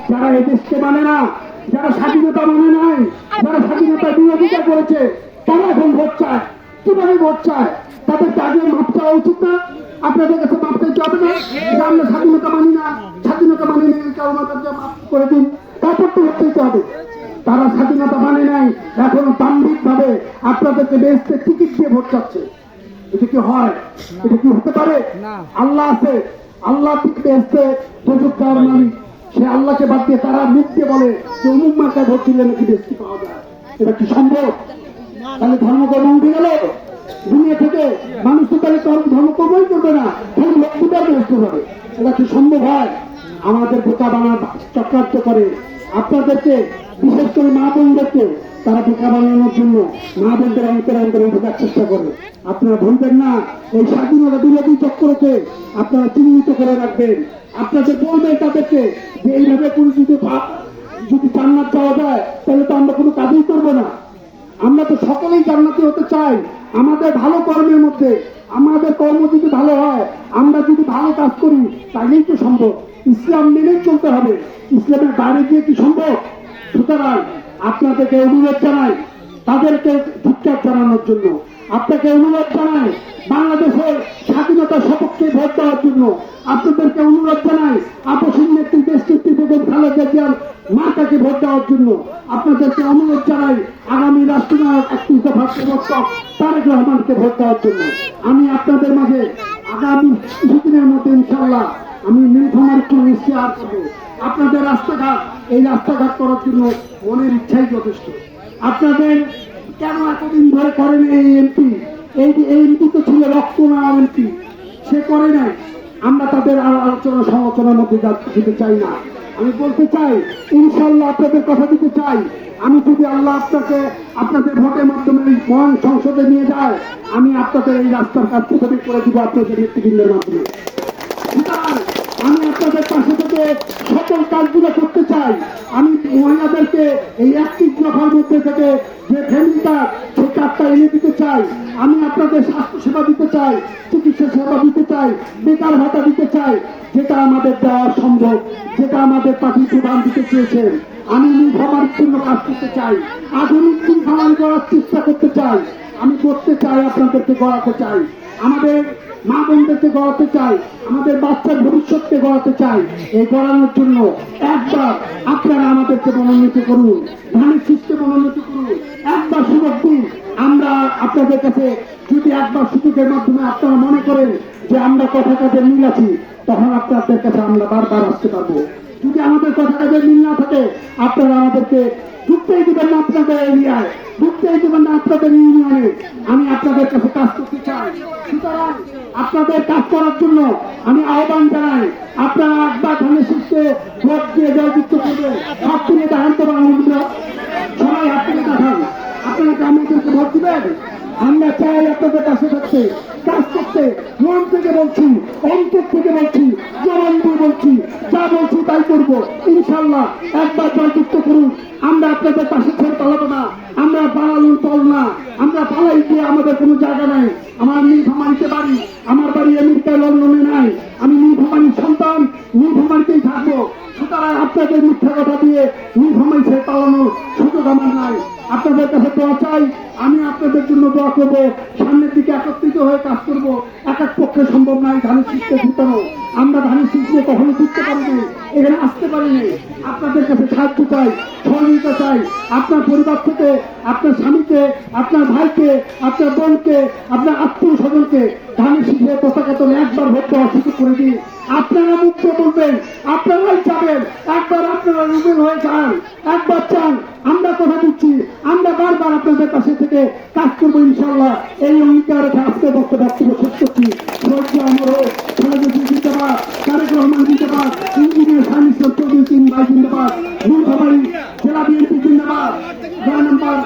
যারা এই দেশকে মানে না, যারা স্বাধীনতা মানে নাই, যারা স্বাধীনতা বিরোধিতা করেছে, তারা এখন ভোট চায়। কিভাবে ভোট চায়? তাদেরকে আগে মাপ চাওয়া উচিত না? আপনাদের কাছে মাপ চাইতে হবে না যে আমরা স্বাধীনতা মানি না, স্বাধীনতা মানি না, আমাদেরকে মাপ করে দিন, তারপর তো ভোট চাইতে হবে। তারা স্বাধীনতা মানে নাই, এখন তান্ত্রিক ভাবে আপনাদেরকে বেহেশতে টিকিট দিয়ে ভোট চাচ্ছে। এটা কি হয়? এটা কি হতে পারে? আল্লাহ আছে, আল্লাহ বেহেশতে দোজখ দেওয়ার মালিক, সে আল্লাহকে বাদ দিয়ে তারা মুখ দিয়ে বলে যে অমুক মার্কায় ভোট দিলে নাকি বেহেশতি পাওয়া যায়। এটা কি সম্ভব? তাহলে ধর্মকর্ম উঠে গেল দুনিয়া থেকে। মানুষ তো তাহলে ধর্মকর্মই করবে না, তাহলে লক্ষ্যটা বেহেশতে হবে। এটা কি সম্ভব হয়? আমাদের বোকা বানার চক্রান্ত করে আপনাদেরকে, বিশেষ করে মা বোনদেরকে তারা বোকা বানানোর জন্য মা বোনদের অন্তরে অন্তরে ঢোকার চেষ্টা করে। আপনারা ভুলবেন না, এই স্বাধীনতা বিরোধী চক্রকে আপনারা চিহ্নিত করে রাখবেন। আপনাদের বলবেন তাদেরকে যে এইভাবে কোনো যদি জান্নাত পাওয়া যায় তাহলে তো আমরা কোনো কাজই করবো না। আমরা তো সকলেই জান্নাতি হতে চাই। আমাদের ভালো কর্মের মধ্যে আমাদের কর্ম যদি ভালো হয়, আমরা যদি ভালো কাজ করি, তাহলেই তো সম্ভব। ইসলাম মেনেই চলতে হবে, ইসলামের বাইরে গিয়ে কি সম্ভব? সুতরাং আপনাদেরকে অনুরোধ জানাই, তাদেরকে ধিক্কার জানানোর জন্য আপনাকে অনুরোধ জানাই, বাংলাদেশের স্বাধীনতার সপক্ষে ভোট দেওয়ার জন্য আপনাদেরকে অনুরোধ জানাই, আপসীন নেত্রী দেশনেত্রী বেগম খালেদা জিয়ার মাতাকে ভোট দেওয়ার জন্য আপনাদেরকে অনুরোধ জানাই, আগামী রাষ্ট্রনায়ক 31 দফার প্রবর্তক তারেক রহমানকে ভোট দেওয়ার জন্য। আমি আপনাদের মাঝে আগামী কিছুদিনের মধ্যে ইনশাআল্লাহ আমি নীলফামারী পুলিশ শেয়ার করবো। আপনাদের রাস্তাঘাট, এই রাস্তাঘাট করার জন্য মনের ইচ্ছাই যথেষ্ট। আপনাদের কেন এতদিন ধরে করেন এই এমপি? এই এমপি তো ছিল রক্তনার এমপি, সে করে নাই। আমরা তাদের আলোচনা সমালোচনার মধ্যে যেতে চাই না। আমি বলতে চাই, ইনশাল্লাহ আপনাদের কথা দিতে চাই, আমি যদি আল্লাহ আপনাকে আপনাদের ভোটের মাধ্যমে এই মহান সংসদে নিয়ে যায়, আমি আপনাদের এই রাস্তার কাজ প্রথমে করে দিব আপনাদের নেতৃবৃন্দের মাধ্যমে। আমি আপনাদের পাশে থেকে সকল কাজগুলো করতে চাই। আমি মহিলাদেরকে এই 31 দফার মধ্যে থেকে যে ফ্যামিলি কার্ড, সেই কার্ডটা এনে দিতে চাই। আমি আপনাদের স্বাস্থ্য সেবা দিতে চাই, চিকিৎসা সেবা দিতে চাই, বেকার ভাতা দিতে চাই, যেটা আমাদের দেওয়া সম্ভব, যেটা আমাদের পার্টির প্রধান দিতে চেয়েছেন। আমি নীলফামারীর জন্য কাজ করতে চাই, আধুনিক নীলফামারী গড়ার চেষ্টা করতে চাই। আমি করতে চাই, আপনাদেরকে গড়াতে চাই, আমাদের মা বোনদেরকে গড়াতে চাই, আমাদের বাচ্চার ভবিষ্যৎকে গড়াতে চাই। এই গড়ানোর জন্য একবার আপনারা আমাদেরকে মনোনীত করুন, ধানের শীষকে মনোনীত করুন, একবার সুযোগ দিন। আমরা আপনাদের কাছে যদি একবার সুযোগের মাধ্যমে আপনারা মনে করেন যে আমরা কথা কাজে মিল আছি, তখন আপনাদের কাছে আমরা বারবার আসতে পারবো। যদি আমাদের কথা কাজে মিল না থাকে, আপনারা আমাদেরকে ঢুকতেই দেবেন না আপনাদের এরিয়ায়, ঢুকতেই দেবেন না আপনাদের ইউনিয়নে। আমি আপনাদের কাছে কাজ করতে চাই। সুতরাং আপনাদের কাজ করার জন্য আমি আহ্বান জানাই, আপনারা একবার ধানের শীষকে ভোট দিয়ে জয়যুক্ত করবেন। হাত তুলে দেখান তো বাংলা, সবাই হাত তুলে দেখান। আপনারা কি আমাদেরকে ভোট দিবেন? আমরা চাই আপনাদের পাশে থাকতে, কাজ করতে। মন থেকে বলছি, অন্তর থেকে বলছি, জবান দিয়ে বলছি, যা বলছি তাই করবো ইনশাল্লাহ। একবার জয়যুক্ত করুন। আমরা আপনাদের পাশে ছেড়ে পালাবো না, আমরা পালালুর পল না, আমরা পালাই গিয়ে আমাদের কোনো জায়গা নাই। আমার নীলফামারীতে বাড়ি, আমার বাড়ি আমেরিকায় লন্ডনে নাই। আমি নীলফামারীর সন্তান, নীলফামারীতেই থাকবো। সুতরাং আপনাদের মিথ্যা কথা দিয়ে নীলফামারী ছেড়ে পালানোর সুযোগ আমার নাই। আপনাদের কাছে দোয়া চাই, আমি আপনাদের জন্য দোয়া করবো। সামনের দিকে একত্রিত হয়ে কাজ করবো। এক এক পক্ষে সম্ভব নয় ধানের শীষকে জিতানো। আমরা ধানের শীষ নিয়ে কখনো জিততে পারিনি, এখানে আসতে পারিনি। আপনাদের কাছে সাহায্য চাই, সহযোগিতা চাই। আপনার পরিবার থেকে, আপনার স্বামীকে, আপনার ভাইকে, আপনার বোনকে, আপনার আত্মীয় স্বজনকে ধানের শীষে পতাকা তোলে একবার ভোট দেওয়ার সুযোগ করে দিন। আপনারা মুক্ত বলবেন, আপনারাই চাবেন। একবার আপনারা রুবেল হয়ে যান, একবার চান। আমরা কথা দিচ্ছি, আমরা বারবার আপনাদের কাছে থেকে কাজ করবো ইনশাল্লাহ। এই অঙ্গীকার আজকে বক্তব্য শেষ করছি। জিন্দাবাদ, তারেক রহমান জিন্দাবাদ, ইঞ্জিনিয়ার সাইন্স চৌধুরী ভাই জিন্দাবাদ, নীলফামারী জেলা বিএনপি জিন্দাবাদ।